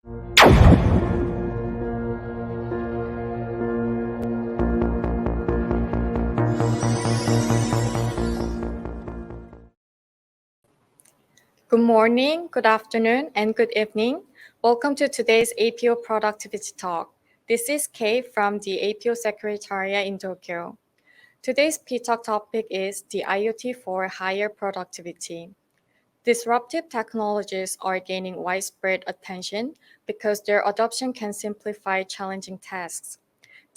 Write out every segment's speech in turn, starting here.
Good morning, good afternoon, and good evening. Welcome to today's APO Productivity Talk. This is Kay from the APO Secretariat in Tokyo. Today's P-Talk topic is the IoT for higher productivity. Disruptive technologies are gaining widespread attention because their adoption can simplify challenging tasks.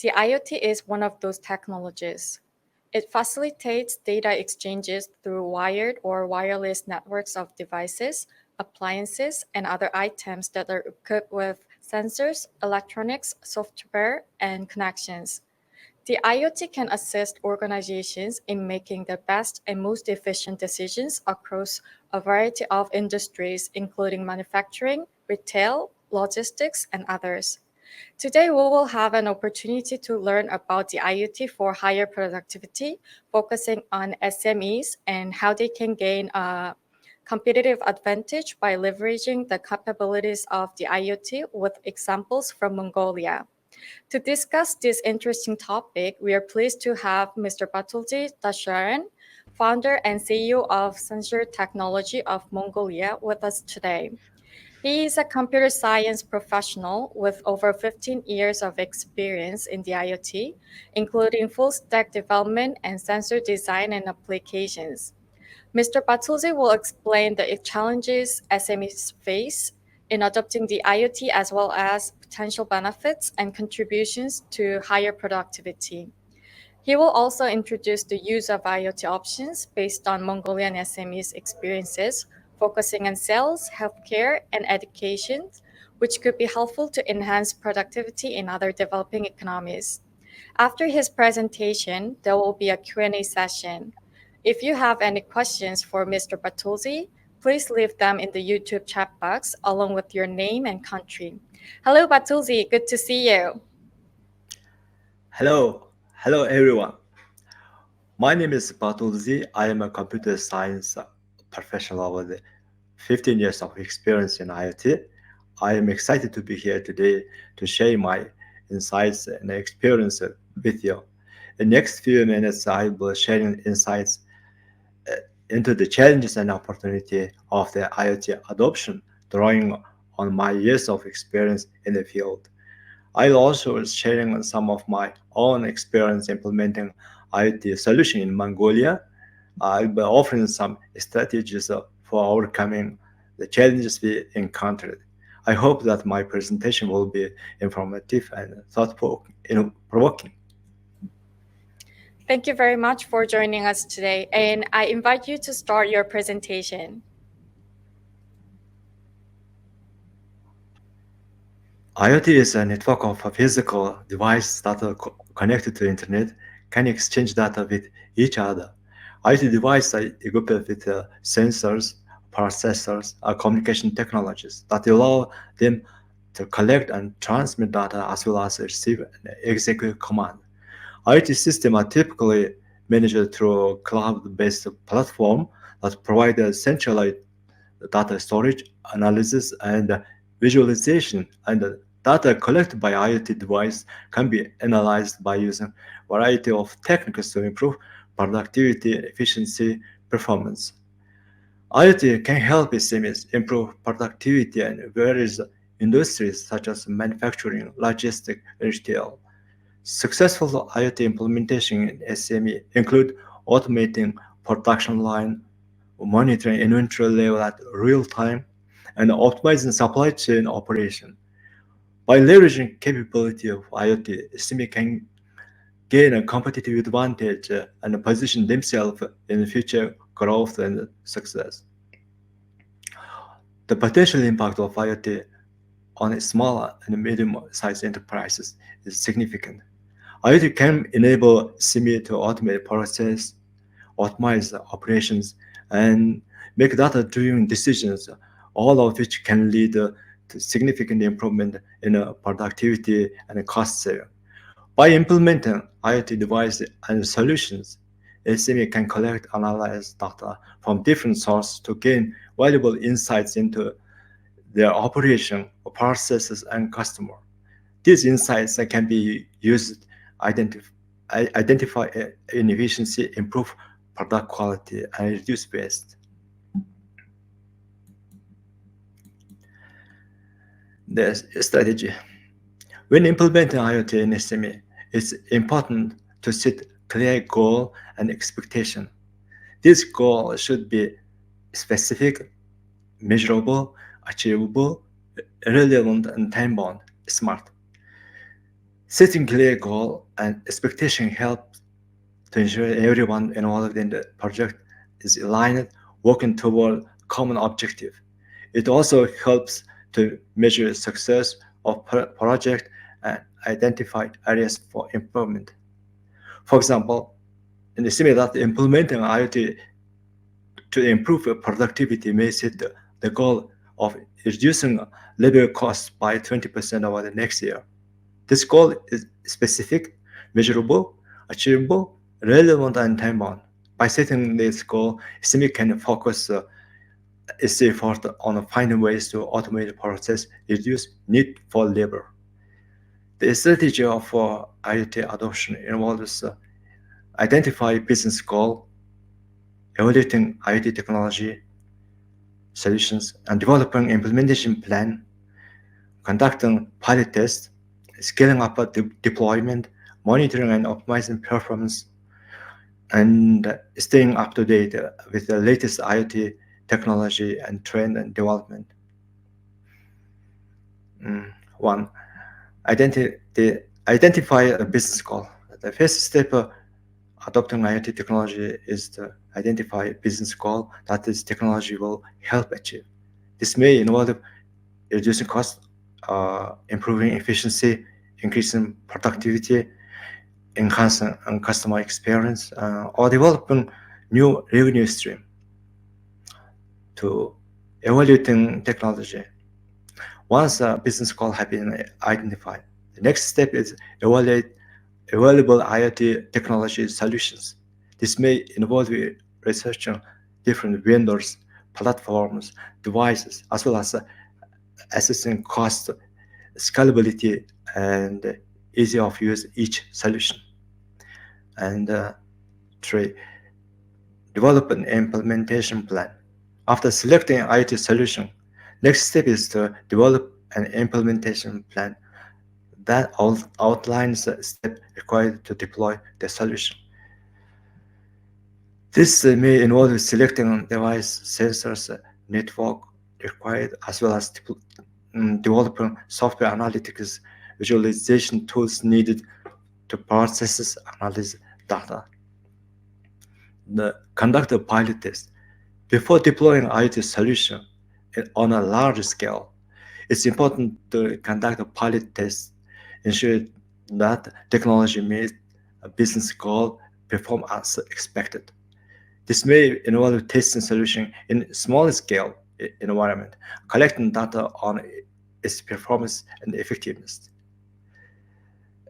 The IoT is one of those technologies. It facilitates data exchanges through wired or wireless networks of devices, appliances, and other items that are equipped with sensors, electronics, software, and connections. The IoT can assist organizations in making the best and most efficient decisions across a variety of industries, including manufacturing, retail, logistics, and others. Today, we will have an opportunity to learn about the IoT for higher productivity, focusing on SMEs and how they can gain a competitive advantage by leveraging the capabilities of the IoT with examples from Mongolia. To discuss this interesting topic, we are pleased to have Mr. Batulzii Dashtseren, founder and CEO of Sanchir Technology of Mongolia, with us today. He is a computer science professional with over 15 years of experience in the IoT, including full stack development and sensor design and applications. Mr. Batulzii will explain the challenges SMEs face in adopting the IoT as well as potential benefits and contributions to higher productivity. He will also introduce the use of IoT options based on Mongolian SMEs' experiences, focusing on sales, healthcare, and education, which could be helpful to enhance productivity in other developing economies. After his presentation, there will be a Q&A session. If you have any questions for Mr. Batulzii, please leave them in the YouTube chat box along with your name and country. Hello, Batulzii. Good to see you. Hello everyone. My name is Batulzii. I am a computer science professional with 15 years of experience in IoT. I am excited to be here today to share my insights and experience with you. In the next few minutes, I will share insights into the challenges and opportunity of the IoT adoption, drawing on my years of experience in the field. I'll also sharing some of my own experience implementing IoT solution in Mongolia. I'll be offering some strategies for overcoming the challenges we encountered. I hope that my presentation will be informative and thought-provoking. Thank you very much for joining us today, and I invite you to start your presentation. IoT is a network of physical devices that are connected to the internet, can exchange data with each other. IoT devices are equipped with sensors, processors, communication technologies that allow them to collect and transmit data as well as receive and execute command. IoT systems are typically managed through a cloud-based platform that provide a centralized data storage, analysis, and visualization. And the data collected by IoT device can be analyzed by using a variety of techniques to improve productivity, efficiency, performance. IoT can help SMEs improve productivity in various industries such as manufacturing, logistics, retail. Successful IoT implementation in SME include automating production line, monitoring inventory level at real time, and optimizing supply chain operation. By leveraging capability of IoT, SME can gain a competitive advantage and position themselves in future growth and success. The potential impact of IoT on small and medium-sized enterprises is significant. IoT can enable SME to automate process, optimize operations, and make data-driven decisions, all of which can lead to significant improvement in productivity and cost saving. By implementing IoT devices and solutions, SME can collect, analyze data from different sources to gain valuable insights into their operation, processes, and customer. These insights can be used identify inefficiency, improve product quality, and reduce waste. The strategy. When implementing IoT in SME, it's important to set clear goal and expectation. This goal should be specific, measurable, achievable, relevant, and time-bound, smart. Setting clear goal and expectation helps to ensure everyone involved in the project is aligned, working toward common objective. It also helps to measure success of project and identify areas for improvement. For example, in the similar that implementing IoT to improve productivity may set the goal of reducing labor costs by 20% over the next year. This goal is specific, measurable, achievable, relevant, and time-bound. By setting this goal, SME can focus its effort on finding ways to automate the process, reduce need for labor. The strategy of IoT adoption involves identify business goal, evaluating IoT technology solutions, and developing implementation plan, conducting pilot tests, scaling up deployment, monitoring and optimizing performance, and staying up to date with the latest IoT technology and trend and development. One, identify a business goal. The first step adopting IoT technology is to identify a business goal that this technology will help achieve. This may involve reducing cost, improving efficiency, increasing productivity, enhancing customer experience, or developing new revenue stream. To evaluating technology. Once a business goal has been identified, the next step is evaluate available IoT technology solutions. This may involve researching different vendors, platforms, devices, as well as assessing cost, scalability, and ease of use each solution. And three, develop an implementation plan. After selecting IoT solution, next step is to develop an implementation plan that outlines the steps required to deploy the solution. This may involve selecting device, sensors, network required, as well as developing software analytics visualization tools needed to process analyze data. Conduct a pilot test. Before deploying IoT solution on a large scale, it's important to conduct a pilot test, ensure that technology meets a business goal, perform as expected. This may involve testing solution in small scale environment, collecting data on its performance and effectiveness,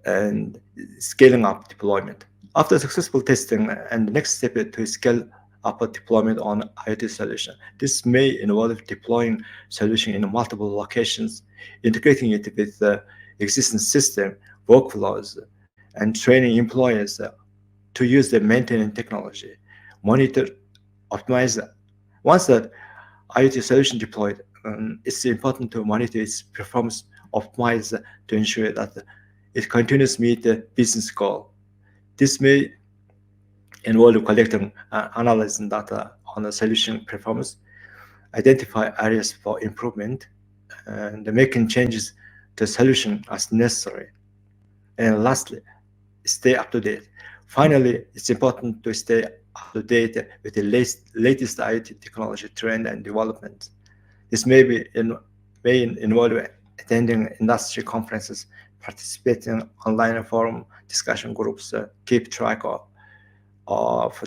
and scaling up deployment. After successful testing, and the next step is to scale up a deployment on IoT solution. This may involve deploying solution in multiple locations, integrating it with the existing system, workflows, and training employees to use the maintenance technology, monitor, optimize. Once that IoT solution deployed, it's important to monitor its performance, optimize to ensure that it continues to meet the business goal. This may involve collecting and analyzing data on the solution performance, identify areas for improvement, and making changes to the solution as necessary. And lastly, stay up to date. Finally, it's important to stay up to date with the latest IoT technology trend and development. This may involve attending industry conferences, participating in online forum discussion groups, keep track of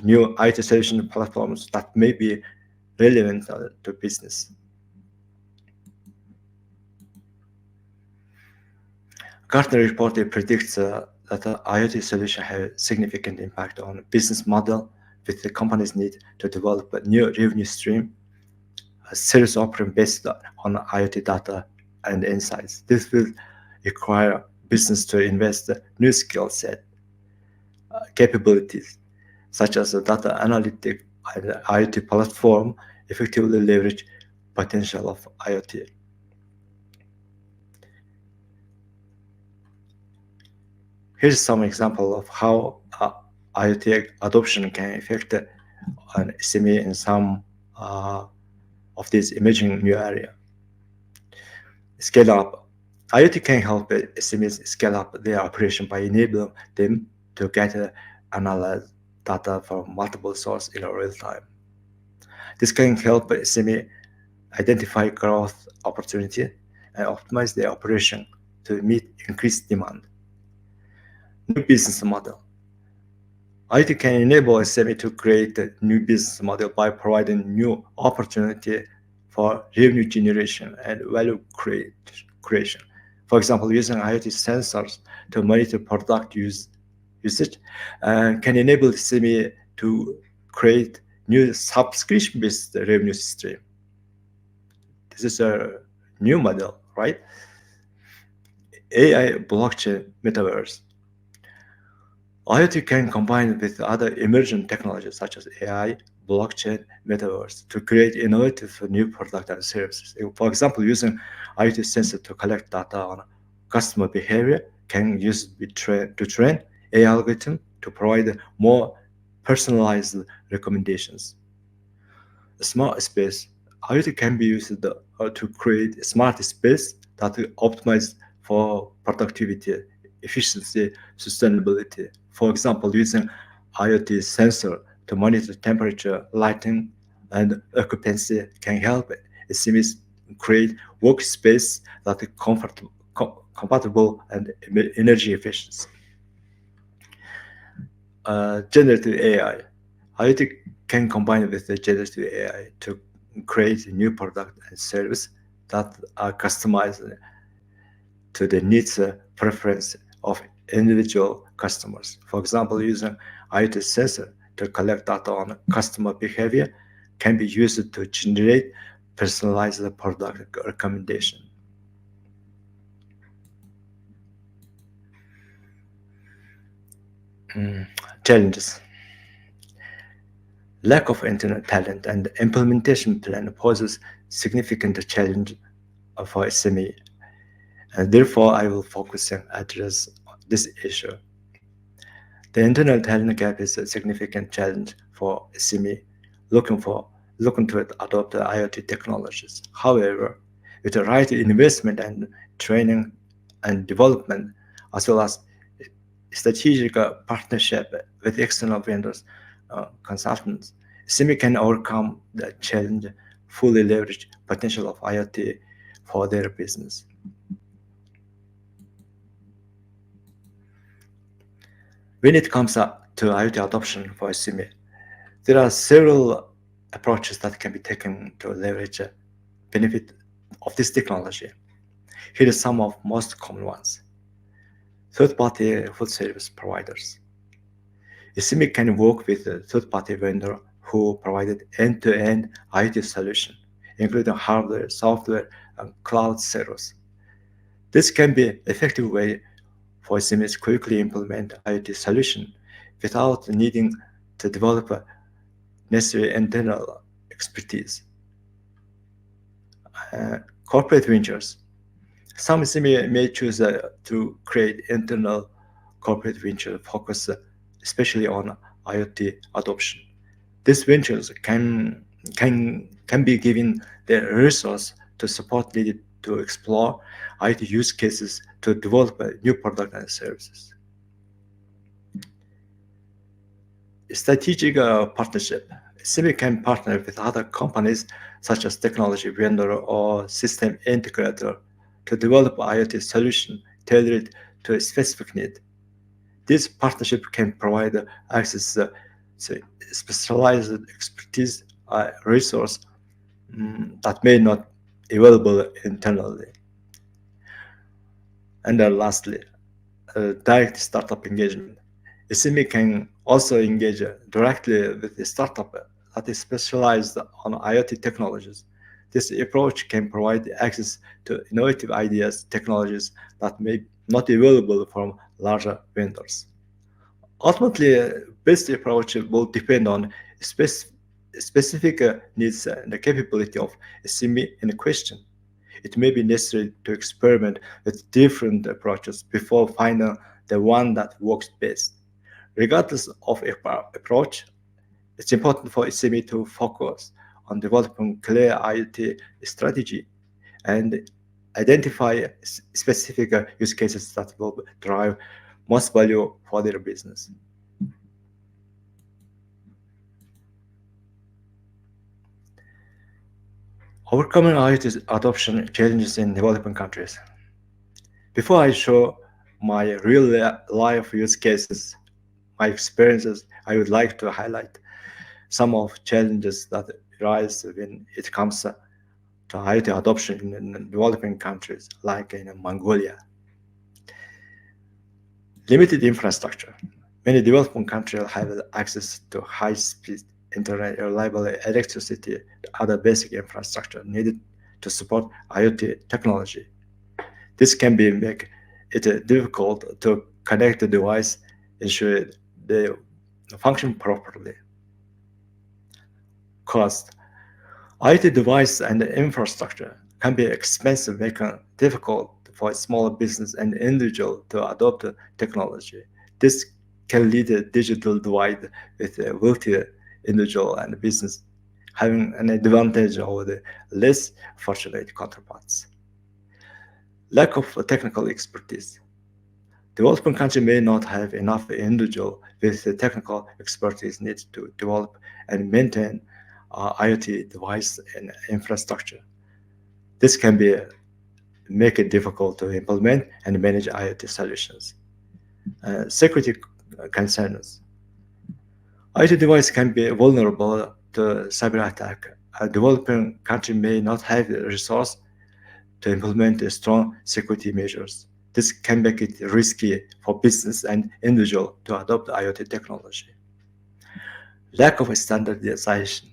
new IoT solution platforms that may be relevant to business. Gartner report predicts that the IoT solution has significant impact on business model with the company's need to develop a new revenue stream, a service offering based on IoT data and insights. This will require business to invest new skill set, capabilities, such as a data analytic and IoT platform, effectively leverage potential of IoT. Here's some example of how IoT adoption can affect an SME in some of these emerging new area. Scale up. IoT can help SMEs scale up their operation by enabling them to get analyze data from multiple sources in real time. This can help SME identify growth opportunity and optimize their operation to meet increased demand. New business model. IoT can enable SME to create a new business model by providing new opportunity for revenue generation and value creation. For example, using IoT sensors to monitor product usage can enable SME to create new subscription-based revenue stream. This is a new model, right? AI, blockchain, metaverse. IoT can combine with other emerging technologies such as AI, blockchain, metaverse to create innovative new products and services. For example, using IoT sensor to collect data on customer behavior can use to train AI algorithm to provide more personalized recommendations. A smart space. IoT can be used to create a smart space that optimized for productivity, efficiency, sustainability. For example, using IoT sensor to monitor temperature, lighting, and occupancy can help SMEs create workspace that is compatible and energy efficient. Generative AI. IoT can combine with the generative AI to create a new product and service that are customized to the needs preference of individual customers. For example, using IoT sensor to collect data on customer behavior can be used to generate personalized product recommendation. Challenges. Lack of internet talent and implementation plan poses significant challenge for SME, and therefore I will focus and address this issue. The internet talent gap is a significant challenge for SME looking to adopt the IoT technologies. However, with the right investment and training and development, as well as strategic partnership with external vendors, consultants, SME can overcome the challenge, fully leverage potential of IoT for their business. When it comes to IoT adoption for SME, there are several approaches that can be taken to leverage benefit of this technology. Here are some of most common ones. Third-party food service providers. SME can work with a third-party vendor who provided end-to-end IoT solution, including hardware, software, and cloud service. This can be an effective way for SMEs quickly implement IoT solution without needing to develop necessary internal expertise. Corporate ventures. Some SME may choose to create internal corporate venture focus especially on IoT adoption. These ventures can be given the resource to support needed to explore IoT use cases to develop new products and services. Strategic partnership. SME can partner with other companies such as technology vendor or system integrator to develop IoT solution tailored to a specific need. This partnership can provide access to specialized expertise resource that may not be available internally. And then lastly, direct startup engagement. SME can also engage directly with the startup that is specialized on IoT technologies. This approach can provide access to innovative ideas, technologies that may not be available from larger vendors. Ultimately, best approach will depend on specific needs and the capability of SME in question. It may be necessary to experiment with different approaches before finding the one that works best. Regardless of approach, it's important for SME to focus on developing clear IoT strategy and identify specific use cases that will drive most value for their business. Overcoming IoT adoption challenges in developing countries. Before I show my real life use cases, my experiences, I would like to highlight some of challenges that arise when it comes to IoT adoption in developing countries like in Mongolia. Limited infrastructure. Many developing countries have access to high-speed internet, reliable electricity, and other basic infrastructure needed to support IoT technology. This can make it difficult to connect the device, ensure they function properly. Cost. IoT device and infrastructure can be expensive, making it difficult for a small business and individual to adopt the technology. This can lead to a digital divide with a wealthier individual and business having an advantage over the less fortunate counterparts. Lack of technical expertise. Developing countries may not have enough individuals with the technical expertise needed to develop and maintain IoT device and infrastructure. This can make it difficult to implement and manage IoT solutions. Security concerns. IoT device can be vulnerable to cyber attack. A developing country may not have the resource to implement strong security measures. This can make it risky for business and individual to adopt IoT technology. Lack of standardization.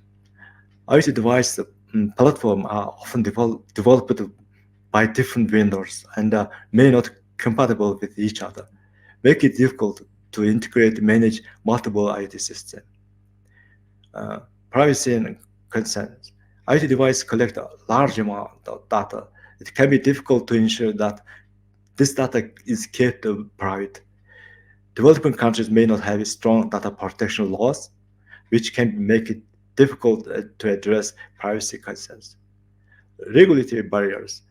IoT device platforms are often developed by different vendors and may not compatible with each other, make it difficult to integrate and manage multiple IoT systems. Privacy and concerns. IoT devices collect a large amount of data. It can be difficult to ensure that this data is kept private. Developing countries may not have strong data protection laws, which can make it difficult to address privacy concerns. Regulatory barriers.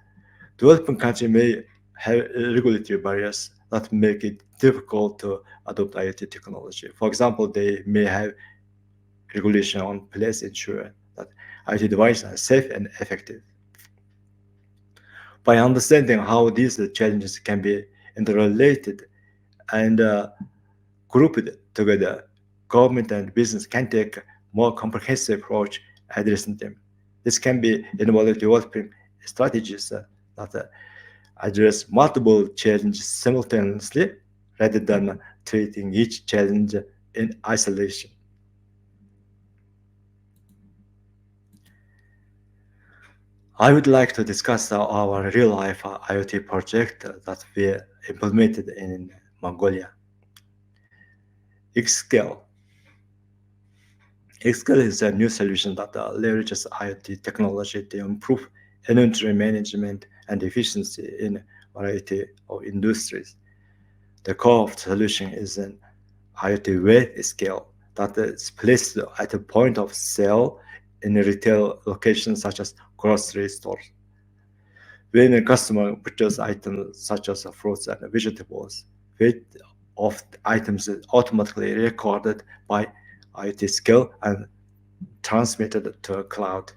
Developing countries may have regulatory barriers that make it difficult to adopt IoT technology. For example, they may have regulation on place ensure that IoT devices are safe and effective. By understanding how these challenges can be interrelated and grouped together, government and business can take a more comprehensive approach addressing them. This can be involved developing strategies that address multiple challenges simultaneously rather than treating each challenge in isolation. I would like to discuss our real-life IoT project that we implemented in Mongolia. Xscale. Xscale is a new solution that leverages IoT technology to improve inventory management and efficiency in a variety of industries. The core of the solution is an IoT weight scale that is placed at a point of sale in a retail location such as grocery stores. When a customer purchases items such as fruits and vegetables, weight of the items is automatically recorded by IoT scale and transmitted to a cloud.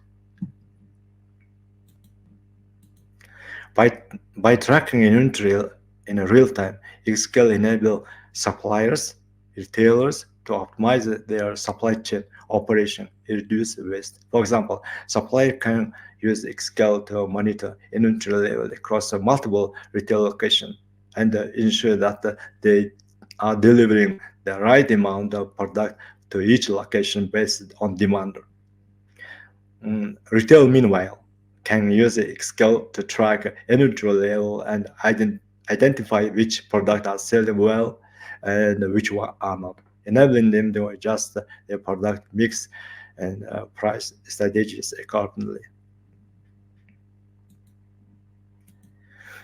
By tracking inventory in real time, Xscale enables suppliers, retailers to optimize their supply chain operation, reduce waste. For example, supplier can use Xscale to monitor inventory level across multiple retail locations and ensure that they are delivering the right amount of product to each location based on demand. Retail, meanwhile, can use Excel to track inventory level and identify which products are selling well and which one are not, enabling them to adjust their product mix and price strategies accordingly.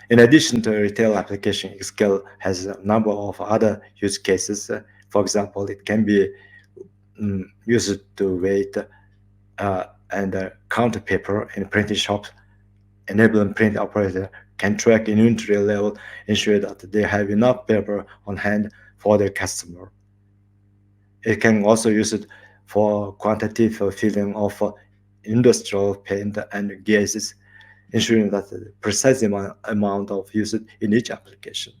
In addition to retail application, Excel has a number of other use cases. For example, it can be used to weight and count paper in printing shops, enabling print operator can track inventory level, ensure that they have enough paper on hand for their customer. It can also use it for quantitative filling of industrial paint and gases, ensuring that the precise amount of usage in each application.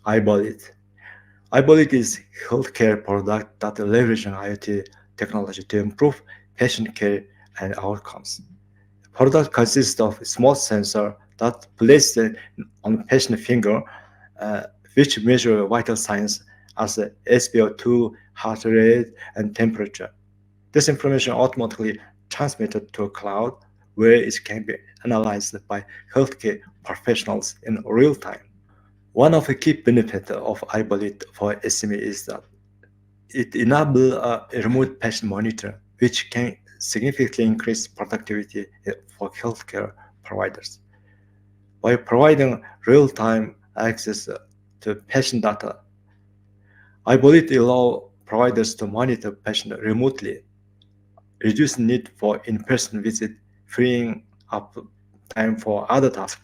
iBollet. iBollet is healthcare product that leverage IoT technology to improve patient care and outcomes. The product consists of a small sensor that placed on patient finger, which measure vital signs as SpO2, heart rate, and temperature. This information automatically transmitted to a cloud where it can be analyzed by healthcare professionals in real time. One of the key benefits of iBollet for SME is that it enables a remote patient monitor, which can significantly increase productivity for healthcare providers. By providing real-time access to patient data, iBollet allows providers to monitor patients remotely, reducing need for in-person visit, freeing up time for other tasks.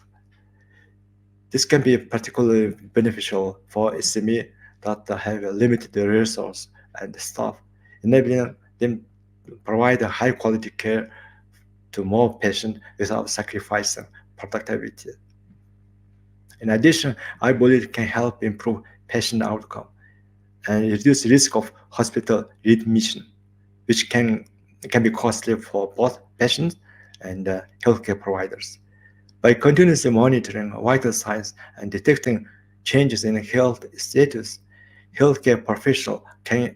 This can be particularly beneficial for SME that have a limited resource and staff, enabling them to provide a high-quality care to more patients without sacrificing productivity. In addition, iBollet can help improve patient outcome and reduce risk of hospital readmission, which can be costly for both patients and healthcare providers. By continuously monitoring vital signs and detecting changes in health status, healthcare professionals can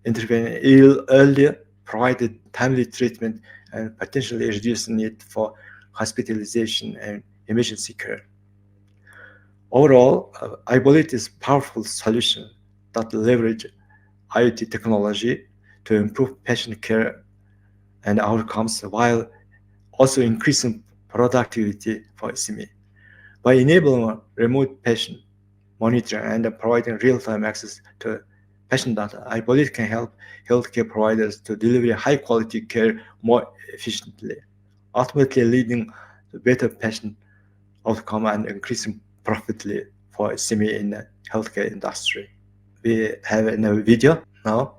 intervene earlier, provide timely treatment, and potentially reduce the need for hospitalization and emergency care. Overall, iBollet is a powerful solution that leverages IoT technology to improve patient care and outcomes while also increasing productivity for SME. By enabling remote patient monitoring and providing real-time access to patient data, iBollet can help healthcare providers to deliver high-quality care more efficiently, ultimately leading to better patient outcome and increasing profitability for SME in the healthcare industry. We have a video now.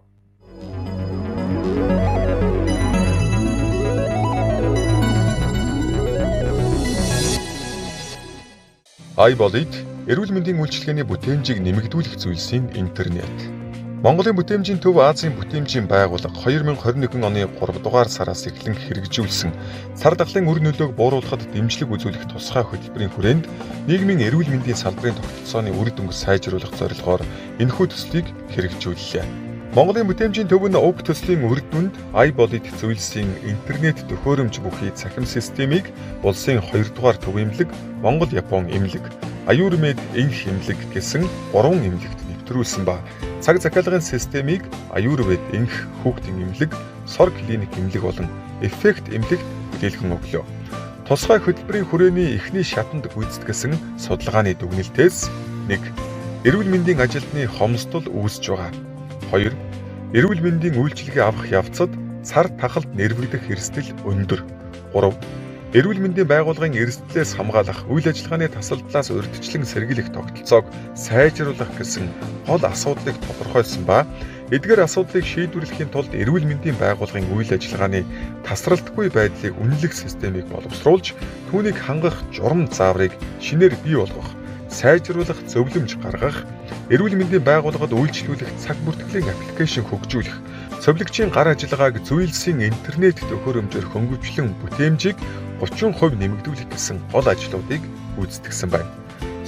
iBollet эрүүл мэндийн үйлчилгээний бүтээмжийг нэмэгдүүлэх зүйлсийн интернет. Монголын бүтээмжийн төв Азийн бүтээмжийн байгууллага 2021 оны 3 дугаар сараас эхлэн хэрэгжүүлсэн сар дахлын үр нөлөөг бууруулахад дэмжлэг үзүүлэх тусгай хөтөлбөрийн хүрээнд нийгмийн эрүүл мэндийн салбарын тогтолцооны үр дүнг сайжруулах зорилгоор энэхүү төслийг хэрэгжүүллээ. Монголын бүтээмжийн төв нь уг төслийн үр дүнд iBollet зүйлсийн интернет төхөөрөмж бүхий цахим системийг улсын 2 дугаар төв эмнэлэг, Монгол-Япон эмнэлэг, аюурмед энх эмнэлэг гэсэн 3 эмнэлэгт нэвтрүүлсэн ба цаг захиалгын системийг аюурмед энх хүүхдийн эмнэлэг, сор клиник эмнэлэг болон эффект эмнэлэгт хүлээлгэн өглөө. Тусгай хөтөлбөрийн хүрээний эхний шатанд гүйцэтгсэн судалгааны дүгнэлтээс 1. Эрүүл мэндийн ажилтны хомсдол үүсэж байгаа. 2. Эрүүл мэндийн үйлчилгээ авах явцад цар тахалд нэрвэгдэх эрсдэл өндөр. 3. Эрүүл мэндийн байгууллагын эрсдлээс хамгаалах, үйл ажиллагааны тасалдлаас урьдчилан сэргийлэх тогтолцоог сайжруулах гэсэн гол асуудлыг тодорхойлсон ба эдгээр асуудлыг шийдвэрлэхийн тулд эрүүл мэндийн байгууллагын үйл ажиллагааны тасралтгүй байдлыг үнэлэх системийг боловсруулж, түүнийг хангах журам зааврыг шинээр бий болгох, сайжруулах зөвлөмж гаргах, эрүүл мэндийн байгууллагад үйлчлүүлэх цаг бүртгэлийн аппликейшн хөгжүүлэх, цовлогчийн гар ажиллагааг зүйлсийн интернет төхөөрөмжөөр хөнгөвчлөн бүтээмжийг 30% нэмэгдүүлэх гэсэн гол ажлуудыг гүйцэтгэсэн байна.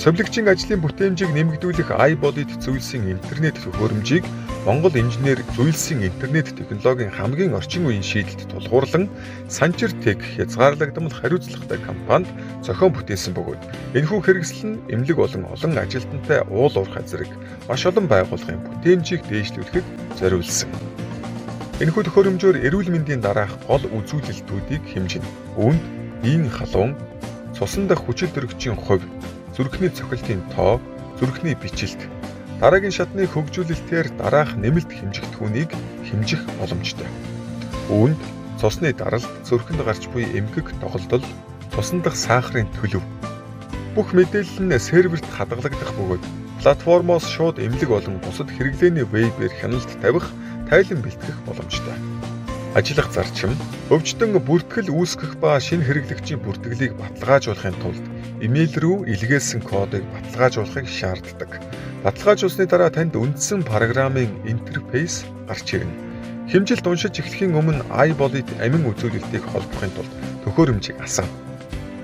Цовлогчийн ажлын бүтээмжийг нэмэгдүүлэх iBollet зүйлсийн интернет төхөөрөмжийг Монгол инженер зүйлсийн интернет технологийн хамгийн орчин үеийн шийдэлд тулгуурлан Sanchir Tech хязгаарлагдмал хариуцлагатай компанид зохион бүтээсэн бөгөөд энэхүү хэрэгсэл нь эмнэлэг болон олон ажилтнтай уул уурхай зэрэг маш олон байгууллагын бүтээмжийг дээшлүүлэхэд зориулсан. Энэхүү төхөөрөмжөөр эрүүл мэндийн дараах гол үзүүлэлтүүдийг хэмжинэ. Үүнд биеийн халуун, цусан дах хүчил төрөгчийн хувь, зүрхний цохилтын тоо, зүрхний бичлэг, дараагийн шатны хөгжүүлэлтээр дараах нэмэлт хэмжигдэхүүнийг хэмжих боломжтой. Үүнд цусны даралт, зүрхэнд гарч буй эмгэг тоглолтол, цусан дах сахарын төлөв. Бүх мэдээлэл нь серверт хадгалагдах бөгөөд платформоос шууд эмнэлэг болон бусад хэрэглээний вебээр хяналт тавих, тайлан бэлтгэх боломжтой. Ажиллах зарчим, өвчтөн бүртгэл үүсгэх ба шинэ хэрэглэгчийн бүртгэлийг баталгаажуулахын тулд имэйл рүү илгээсэн кодыг баталгаажуулахыг шаарддаг. Баталгаажуулсны дараа танд үндсэн программын интерфейс гарч ирнэ. Хэмжилт уншиж эхлэхийн өмнө iBolid амин үзүүлэлтийг холбохын тулд төхөөрөмжийг асан.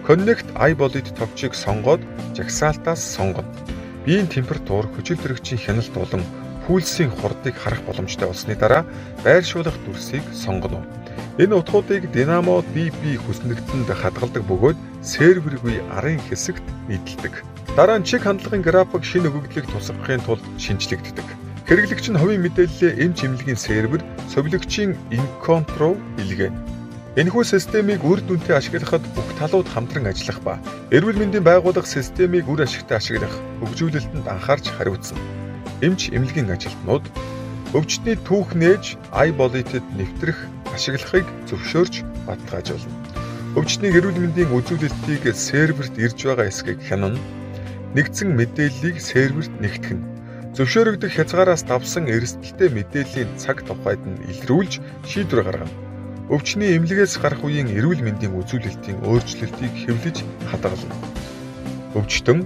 Connect iBolid товчийг сонгоод жагсаалтаас сонгоно. Биеийн температур, хүчил төрөгчийн хяналт болон пульсийн хурдыг харах боломжтой болсны дараа байршуулах дүрсийг сонгоно. Энэ утгуудыг Dynamo DB хүснэгтэнд хадгалдаг бөгөөд сервергүй арын хэсэгт нийтэлдэг. Дараа нь чиг хандлагын график шинэ өгөгдлийг тусгахын тулд шинжлэгддэг. Хэрэглэгч нь хувийн мэдээллээ эмч эмнэлгийн сервер, совилогчийн Incont руу илгээнэ. Энэхүү системийг үр дүнтэй ашиглахад бүх талууд хамтран ажиллах ба эрүүл мэндийн байгууллага системийг үр ашигтай ашиглах хөгжүүлэлтэнд анхаарч хариуцна. Эмч эмнэлгийн ажилтнууд өвчтний түүх нээж iBolid-д нэвтрэх, ашиглахыг зөвшөөрч баталгаажуулна. Өвчтний эрүүл мэндийн үзүүлэлтийг серверт ирж байгаа эсэхийг хянана. Нэгдсэн мэдээллийг серверт нэгтгэнэ. Зөвшөөрөгдөх хязгаараас давсан эрсдэлтэй мэдээллийн цаг тухайд нь илрүүлж шийдвэр гаргана. Өвчтний эмнэлгээс гарах үеийн эрүүл мэндийн үзүүлэлтийн өөрчлөлтийг хэвлэж хадгална. Өвчтөн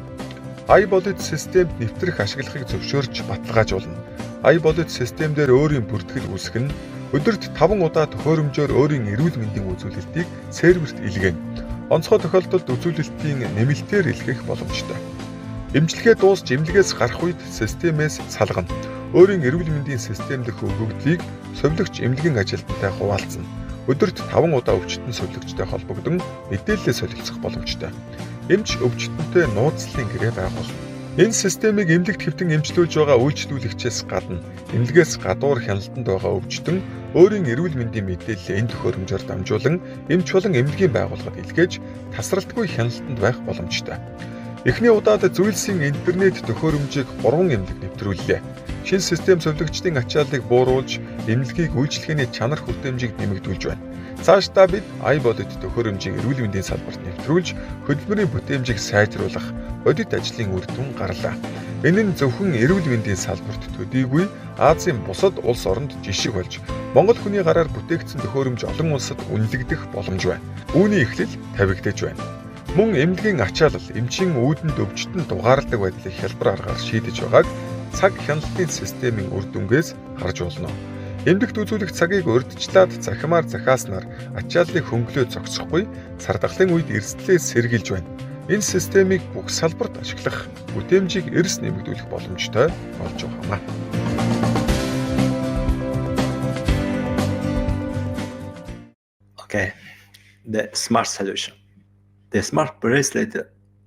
iBolid системд нэвтрэх ашиглахыг зөвшөөрч баталгаажуулна. iBolid системдэр өөрийн бүртгэл үүсгэн өдөрт 5 удаа төхөөрөмжөөр өөрийн эрүүл мэндийн үзүүлэлтийг серверт илгээнэ. Онцгой тохиолдолд үзүүлэлтийн нэмэлтээр илгээх боломжтой. Эмчилгээ дуусч эмнэлгээс гарах үед системээс салгана. Өөрийн эрүүл мэндийн систем дэх өгөгдлийг совилогч эмнэлгийн ажилтнтай хуваалцна. Өдөрт 5 удаа өвчтөн совилогчтой холбогдсон мэдээлэлээ солилцох боломжтой. Эмч өвчтөнтэй нууцлалын гэрээ байгуулна. Энэ системийг эмнэлэгт хэвтэн эмчлүүлж байгаа үйлчлүүлэгчээс гадна эмнэлгээс гадуур хяналтанд байгаа өвчтөн өөрийн эрүүл мэндийн мэдээллээ энэ төхөөрөмжөөр дамжуулан эмч болон эмнэлгийн байгууллагад илгээж тасралтгүй хяналтанд байх боломжтой. Эхний удаад зүйлсийн интернет төхөөрөмжийг 3 эмнэлэг нэвтрүүллээ. Шинэ систем совилогчдын ачааллыг бууруулж, эмнэлгийг үйлчлэгээний чанар хүртээмжийг нэмэгдүүлж байна. Цаашдаа бид iBolid төхөөрөмжийг эрүүл мэндийн салбарт нэвтрүүлж, хөдөлмөрийн бүтээмжийг сайжруулах бодит ажлын үр дүн гарлаа. Энэ нь зөвхөн эрүүл мэндийн салбарт төдийгүй Азийн бусад улс оронд жишг болж, Монгол хүний гараар бүтээгдсэн төхөөрөмж олон улсад үнэлэгдэх боломж байна. Үүний эхлэл тавигдаж байна. Мөн эмнэлгийн ачаалал, эмчийн үүдэнд өвчтөн дугаарладаг байдлыг хялбар аргаар шийдэж байгааг цаг хяналтын системийн үр дүнгээс харж болно. Эмнэлэгт үзүүлэх цагийг урьдчилаад захимаар захааснаар ачааллыг хөнгөлөө зогсохгүй цардахлын үед эрсдлээ сэргийлж байна. Энэ системийг бүх салбарт ашиглах, бүтээмжийг эрс нэмэгдүүлэх боломжтой болж байна. Okay, the smart solution. The smart bracelet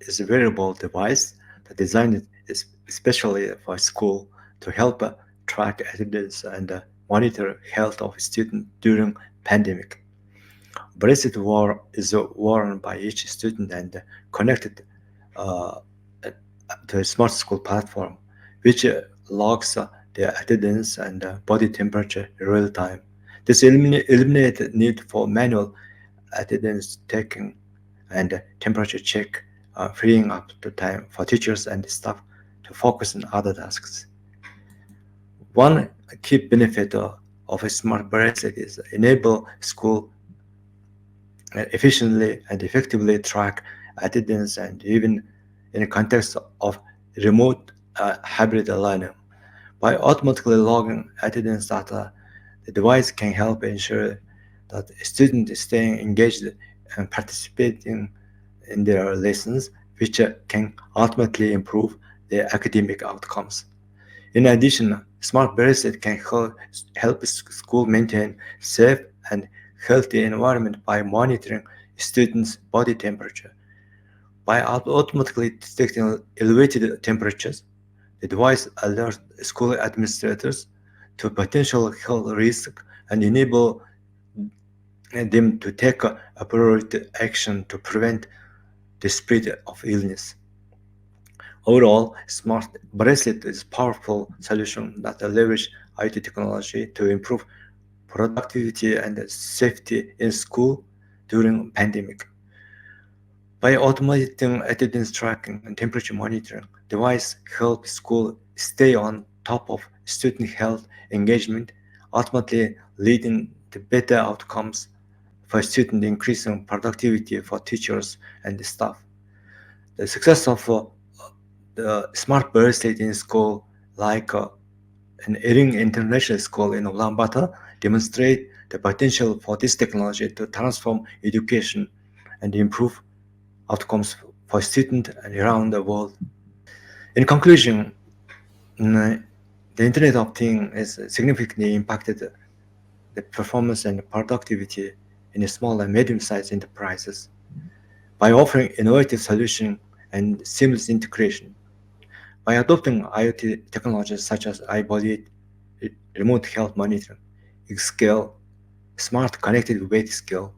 is a wearable device that designed especially for school to help track attendance and monitor health of students during pandemic. Bracelet is worn by each student and connected to a smart school platform, which logs their attendance and body temperature in real time. This eliminates the need for manual attendance taking and temperature check, freeing up the time for teachers and staff to focus on other tasks. One key benefit of a smart bracelet is enable school efficiently and effectively track attendance, and even in the context of remote hybrid learning. By automatically logging attendance data, the device can help ensure that students is staying engaged and participating in their lessons, which can ultimately improve their academic outcomes. In addition, Smart bracelet can help school maintain safe and healthy environment by monitoring students' body temperature. By automatically detecting elevated temperatures, the device alerts school administrators to potential health risks and enable them to take appropriate action to prevent the spread of illness. Overall, smart bracelet is a powerful solution that leverages IT technology to improve productivity and safety in school during pandemic. By automating attendance tracking and temperature monitoring, device help school stay on top of student health engagement, ultimately leading to better outcomes for students, increasing productivity for teachers and staff. The success of the smart bracelet in school, like an Ering International School in Ulaanbaatar, demonstrate the potential for this technology to transform education and improve outcomes for students around the world. In conclusion, the Internet of Things has significantly impacted the performance and productivity in small and medium-sized enterprises by offering innovative solutions and seamless integration. By adopting IoT technologies such as iBody, remote health monitoring, Xscale, smart connected weight scale,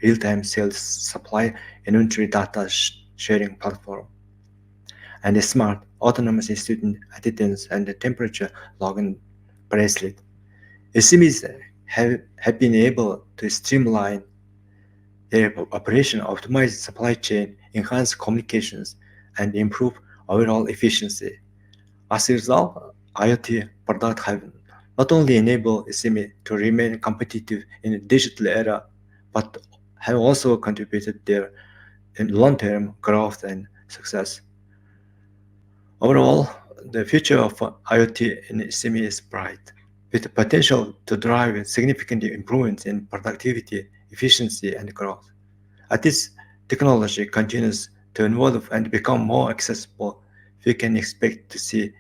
real-time sales supply inventory data sharing platform, and a smart autonomous student attendance and temperature logging bracelet, SMEs have been able to streamline their operation, optimize supply chain, enhance communications, and improve overall efficiency. As a result, IoT products have not only enabled SME to remain competitive in the digital era, but have also contributed their long-term growth and success. Overall, the future of IoT in SME is bright, with the potential to drive significant improvements in productivity, efficiency, and growth. As this technology continues to evolve and become more accessible, we can expect to see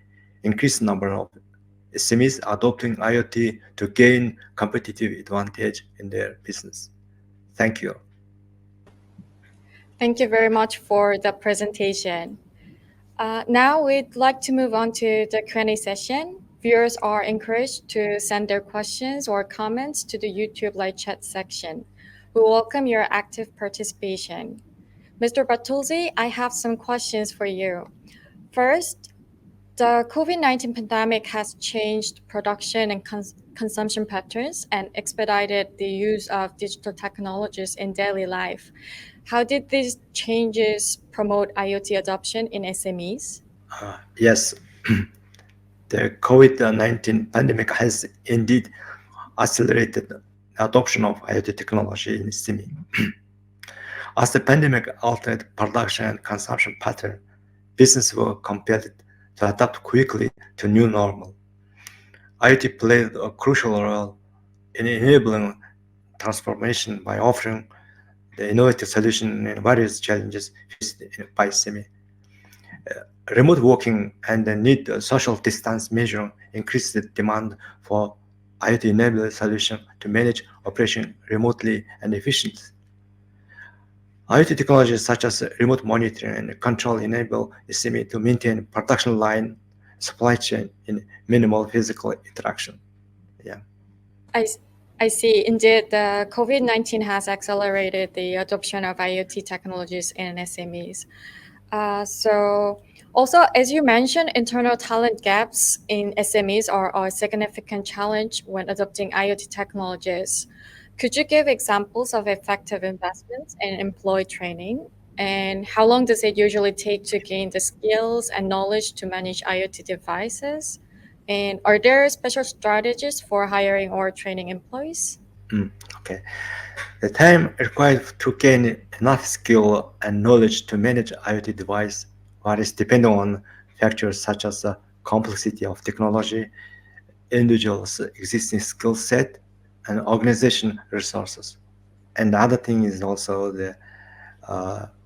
increased number of SMEs adopting IoT to gain competitive advantage in their business. Thank you. Thank you very much for the presentation. Now we'd like to move on to the Q&A session. Viewers are encouraged to send their questions or comments to the YouTube live chat section. We welcome your active participation. Mr. Batulzii, I have some questions for you. First, the COVID-19 pandemic has changed production and consumption patterns and expedited the use of digital technologies in daily life. How did these changes promote IoT adoption in SMEs? Yes, the COVID-19 pandemic has indeed accelerated the adoption of IoT technology in SME. As the pandemic altered production and consumption pattern, businesses were compelled to adapt quickly to new normal. IoT played a crucial role in enabling transformation by offering the innovative solution in various challenges faced by SME. Remote working and the need social distance measure increased the demand for IoT-enabled solution to manage operation remotely and efficiently. IoT technologies such as remote monitoring and control enable SME to maintain production line supply chain in minimal physical interaction. Yeah. I see. Indeed, the COVID-19 has accelerated the adoption of IoT technologies in SMEs. Also, as you mentioned, internal talent gaps in SMEs are a significant challenge when adopting IoT technologies. Could you give examples of effective investments in employee training? And how long does it usually take to gain the skills and knowledge to manage IoT devices? And are there special strategies for hiring or training employees? Okay. The time required to gain enough skill and knowledge to manage IoT device varies depending on factors such as the complexity of technology, individuals' existing skill set, and organization resources. And the other thing is also the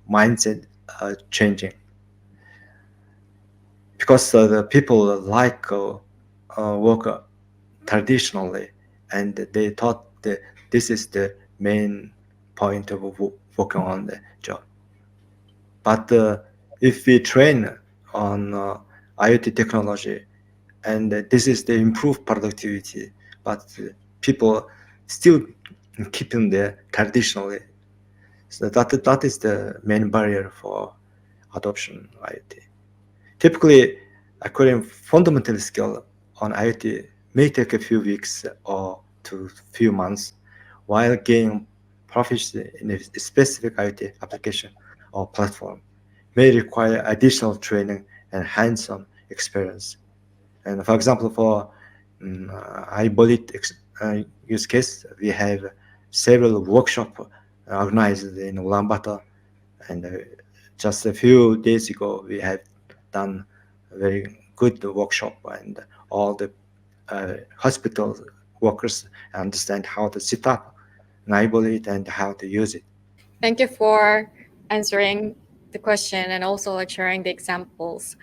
mindset changing, because the people like work traditionally, and they thought that this is the main point of working on the job. But if we train on IoT technology, and this is the improved productivity, but people still keeping the traditionally. So that is the main barrier for adoption IoT. Typically, acquiring fundamental skill on IoT may take a few weeks or to few months, while gaining proficiency in a specific IoT application or platform may require additional training and hands-on experience. And for example, for IoT use case, we have several workshops organized in Ulaanbaatar, and just a few days ago, we have done a very good workshop, and all the hospital workers understand how to set up, enable it, and how to use it. Thank you for answering the question and also like sharing the examples.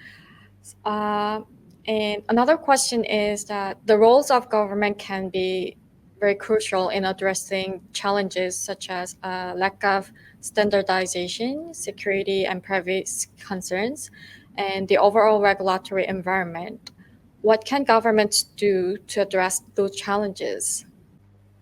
And another question is that the roles of government can be very crucial in addressing challenges such as lack of standardization, security and privacy concerns, and the overall regulatory environment. What can governments do to address those challenges?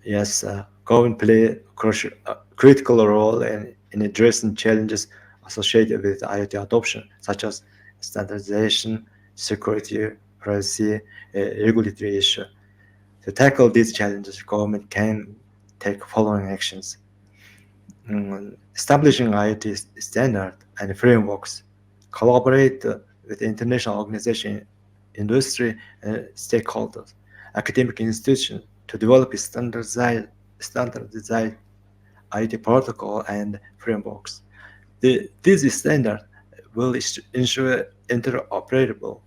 Yes, government play a critical role in addressing challenges associated with IoT adoption, such as standardization, security, privacy, regulatory issue. To tackle these challenges, government can take following actions. Establishing IoT standard and frameworks, collaborate with international organization, industry and stakeholders, academic institutions to develop standardized IoT protocol and frameworks. These standards will ensure interoperable,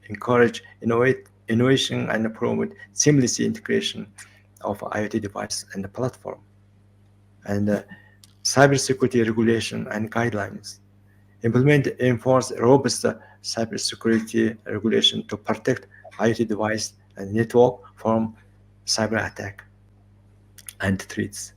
encourage innovation, and promote seamless integration of IoT device and the platform. And cybersecurity regulation and guidelines. Implement enforce robust cybersecurity regulation to protect IoT device and network from cyber attack and threats.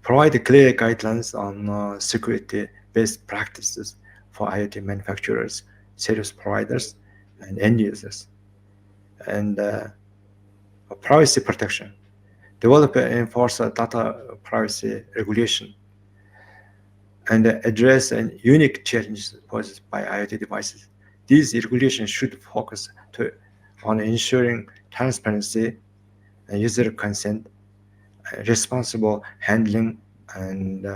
Provide clear guidelines on security best practices for IoT manufacturers, service providers, and end users. And privacy protection. Develop and enforce data privacy regulation and address unique challenges posed by IoT devices. These regulations should focus on ensuring transparency and user consent, responsible handling, and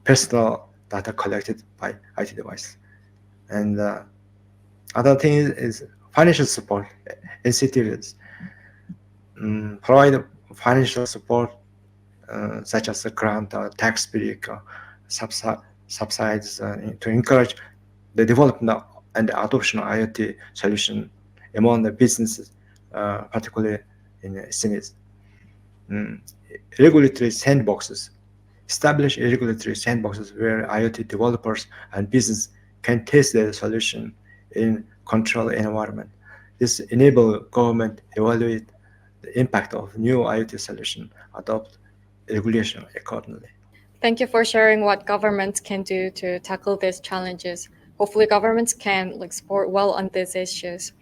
personal data collected by IoT device. And other thing is financial support. Incentives provide financial support such as a grant or tax break or subsidies to encourage the development and the adoption of IoT solution among the businesses, particularly in SMEs. Mm, Regulatory sandboxes. Establish regulatory sandboxes where IoT developers and business can test their solution in controlled environment. This enable government evaluate the impact of new IoT solution, adopt regulation accordingly. Thank you for sharing what governments can do to tackle these challenges. Hopefully, governments can like support well on these issues.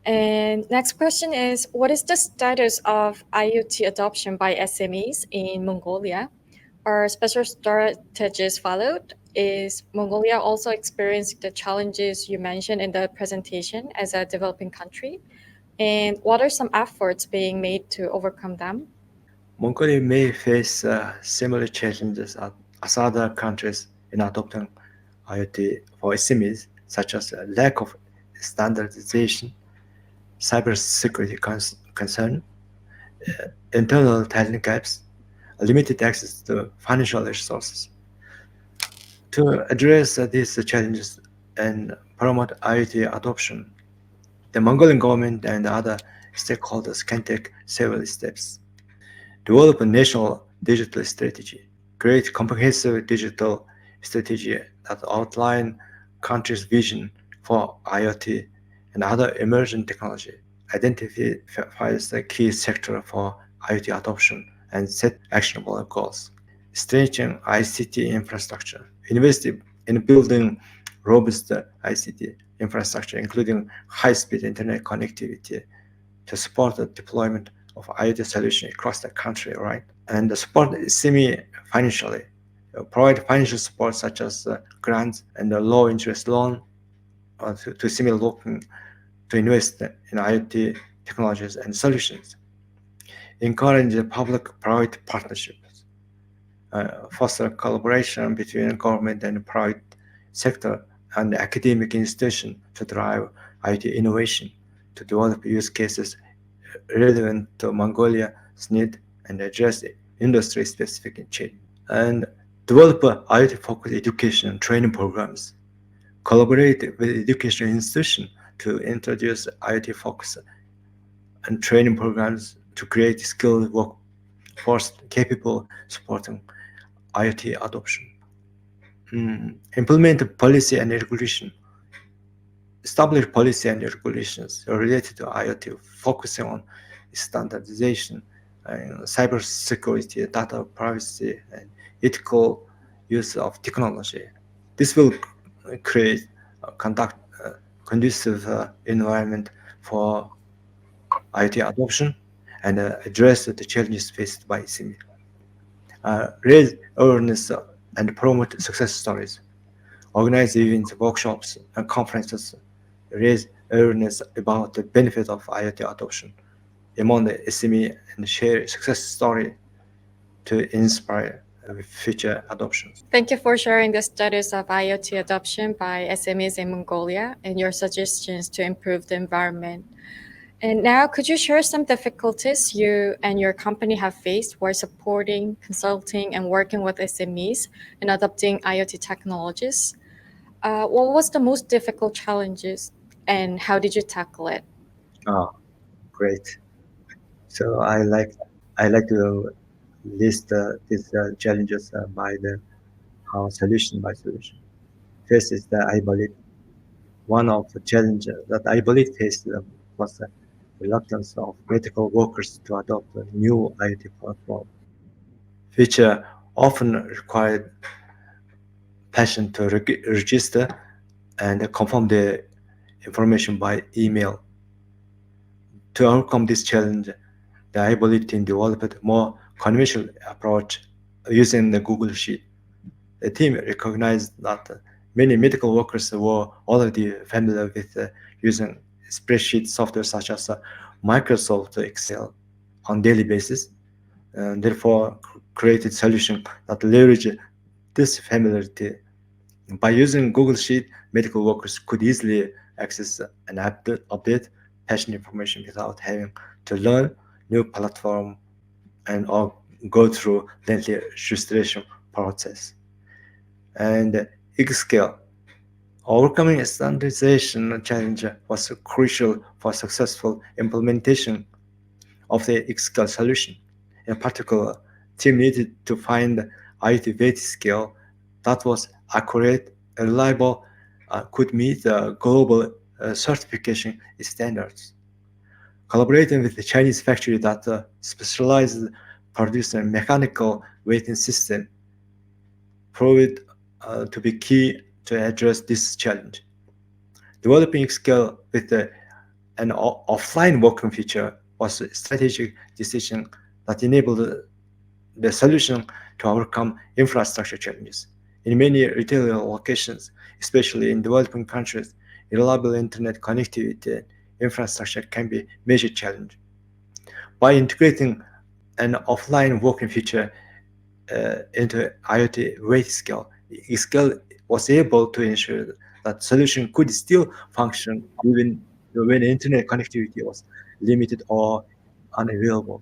And next question is, what is the status of IoT adoption by SMEs in Mongolia? Are special strategies followed? Is Mongolia also experiencing the challenges you mentioned in the presentation as a developing country? And what are some efforts being made to overcome them? Mongolia may face similar challenges as other countries in adopting IoT for SMEs, such as a lack of standardization, cybersecurity concern, internal talent gaps, limited access to financial resources. To address these challenges and promote IoT adoption, the Mongolian government and other stakeholders can take several steps. Develop a national digital strategy. Create comprehensive digital strategy that outline country's vision for IoT and other emerging technology. identifies the key sector for IoT adoption and set actionable goals. Strengthen ICT infrastructure. Invest in building robust ICT infrastructure, including high-speed internet connectivity to support the deployment of IoT solutions across the country, right? And support SME financially. Provide financial support such as grants and a low interest loan to SME looking to invest in IoT technologies and solutions. Encourage public-private partnerships. Foster collaboration between government and private sector and academic institutions to drive IoT innovation, to develop use cases relevant to Mongolia's need and address industry-specific change. And develop IoT-focused education and training programs. Collaborate with educational institutions to introduce IoT-focused and training programs to create skilled workforce capable supporting IoT adoption. Implement policy and regulation. Establish policy and regulations related to IoT, focusing on standardization, cybersecurity, data privacy, and ethical use of technology. This will create conduct conducive environment for IoT adoption and address the challenges faced by SME. Raise awareness and promote success stories. Organize events, workshops, and conferences. Raise awareness about the benefit of IoT adoption among the SME and share success story to inspire future adoptions. Thank you for sharing the status of IoT adoption by SMEs in Mongolia and your suggestions to improve the environment. And now, could you share some difficulties you and your company have faced while supporting, consulting, and working with SMEs in adopting IoT technologies? What was the most difficult challenges, and how did you tackle it? Oh, great. So I like to list these challenges by the solution by solution. First is that I believe one of the challenges that I believe faced was the reluctance of medical workers to adopt a new IoT platform, which often required patient to register and confirm the information by email. To overcome this challenge, the IoT team developed a more conventional approach using the Google Sheet. The team recognized that many medical workers were already familiar with using spreadsheet software such as Microsoft Excel on daily basis, and therefore created solution that leverage this familiarity. By using Google Sheet, medical workers could easily access and update patient information without having to learn new platform and or go through lengthy registration process. And Xscale, overcoming a standardization challenge was crucial for successful implementation of the Xscale solution. In particular, team needed to find IoT weight scale that was accurate, reliable, could meet the global certification standards. Collaborating with the Chinese factory that specialized produce a mechanical weighting system proved to be key to address this challenge. Developing scale with an offline working feature was a strategic decision that enabled the solution to overcome infrastructure challenges. In many retail locations, especially in developing countries, reliable internet connectivity infrastructure can be a major challenge. By integrating an offline working feature into IoT weight scale, scale was able to ensure that solution could still function even when internet connectivity was limited or unavailable.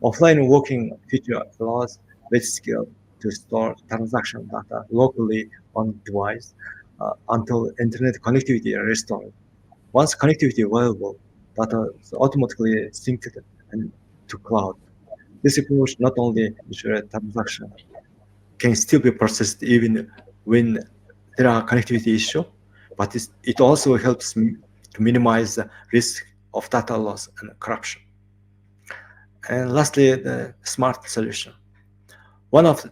Offline working feature allows weight scale to store transaction data locally on device until internet connectivity is restored. Once connectivity available, data is automatically synced and to cloud. This approach not only ensures transaction can still be processed even when there are connectivity issues, but it also helps to minimize the risk of data loss and corruption. And lastly, the smart solution. One of the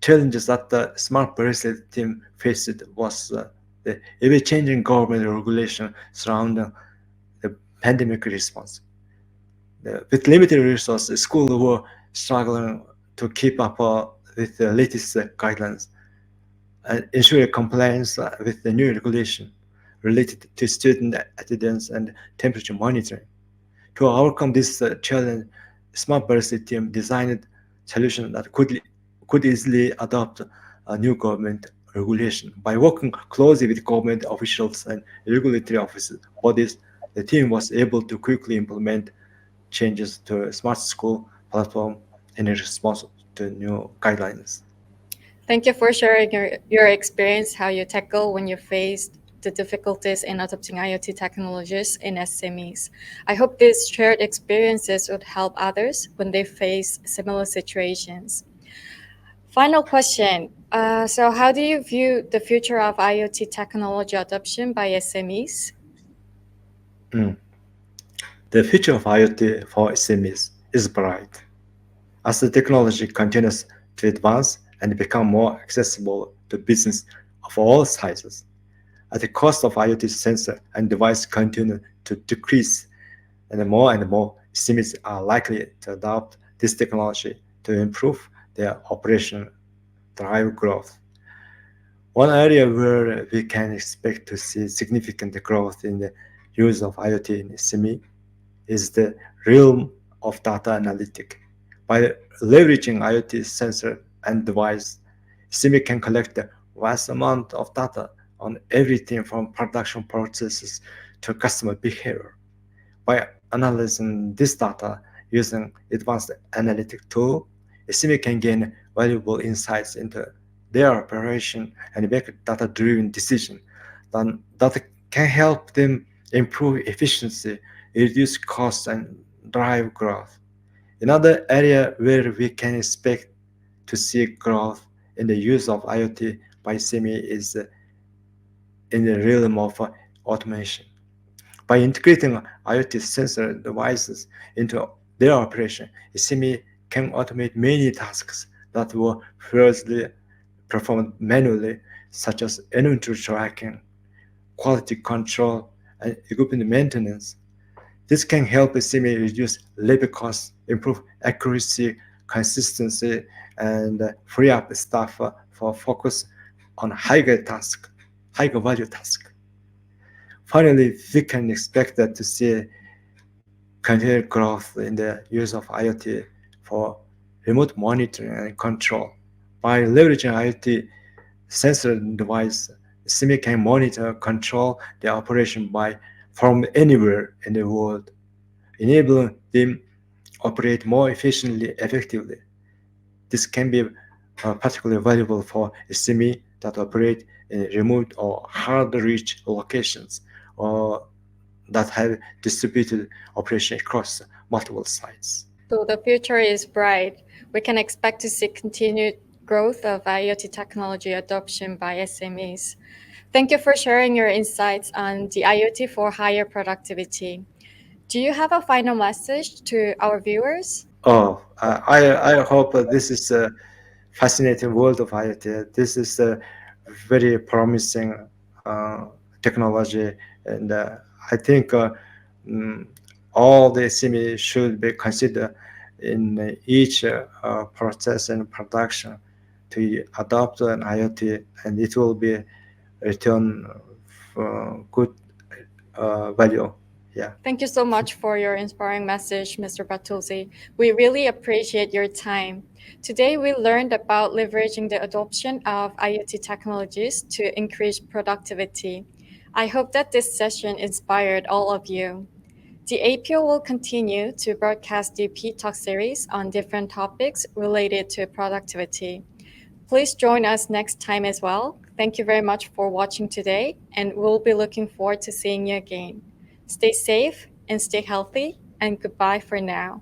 challenges that the smart bracelet team faced was the ever-changing government regulation surrounding the pandemic response. With limited resources, schools were struggling to keep up with the latest guidelines and ensure compliance with the new regulation related to student attendance and temperature monitoring. To overcome this challenge, Smart Bracelet team designed solution that could easily adopt a new government regulation. By working closely with government officials and regulatory offices bodies, the team was able to quickly implement changes to a smart school platform in response to new guidelines. Thank you for sharing your experience, how you tackle when you faced the difficulties in adopting IoT technologies in SMEs. I hope these shared experiences would help others when they face similar situations. Final question. So, how do you view the future of IoT technology adoption by SMEs? Mm. The future of IoT for SMEs is bright. As the technology continues to advance and become more accessible to business of all sizes, as the cost of IoT sensor and device continue to decrease, and more SMEs are likely to adopt this technology to improve their operation, drive growth. One area where we can expect to see significant growth in the use of IoT in SME is the realm of data analytic. By leveraging IoT sensor and device, SME can collect a vast amount of data on everything from production processes to customer behavior. By analyzing this data using advanced analytic tool, SME can gain valuable insights into their operation and make data-driven decisions that can help them improve efficiency, reduce costs, and drive growth. Another area where we can expect to see growth in the use of IoT by SME is in the realm of automation. By integrating IoT sensor devices into their operation, SME can automate many tasks that were previously performed manually, such as inventory tracking, quality control, and equipment maintenance. This can help SME reduce labor costs, improve accuracy, consistency, and free up staff for focus on higher value tasks. Finally, we can expect that to see continued growth in the use of IoT for remote monitoring and control. By leveraging IoT sensor device, SME can monitor, control their operation from anywhere in the world, enabling them operate more efficiently, effectively. This can be particularly valuable for SME that operate in remote or hard-to-reach locations or that have distributed operation across multiple sites. So the future is bright. We can expect to see continued growth of IoT technology adoption by SMEs. Thank you for sharing your insights on the IoT for higher productivity. Do you have a final message to our viewers? Oh, I hope this is a fascinating world of IoT. This is a very promising uh, technology, and I think mm, all the SME should be considered in each process and production to adopt an IoT, and it will be return good value. Yeah. Thank you so much for your inspiring message, Mr. Batulzii. We really appreciate your time. Today, we learned about leveraging the adoption of IoT technologies to increase productivity. I hope that this session inspired all of you. The APO will continue to broadcast the P-Talk series on different topics related to productivity. Please join us next time as well. Thank you very much for watching today, and we'll be looking forward to seeing you again. Stay safe and stay healthy, and goodbye for now.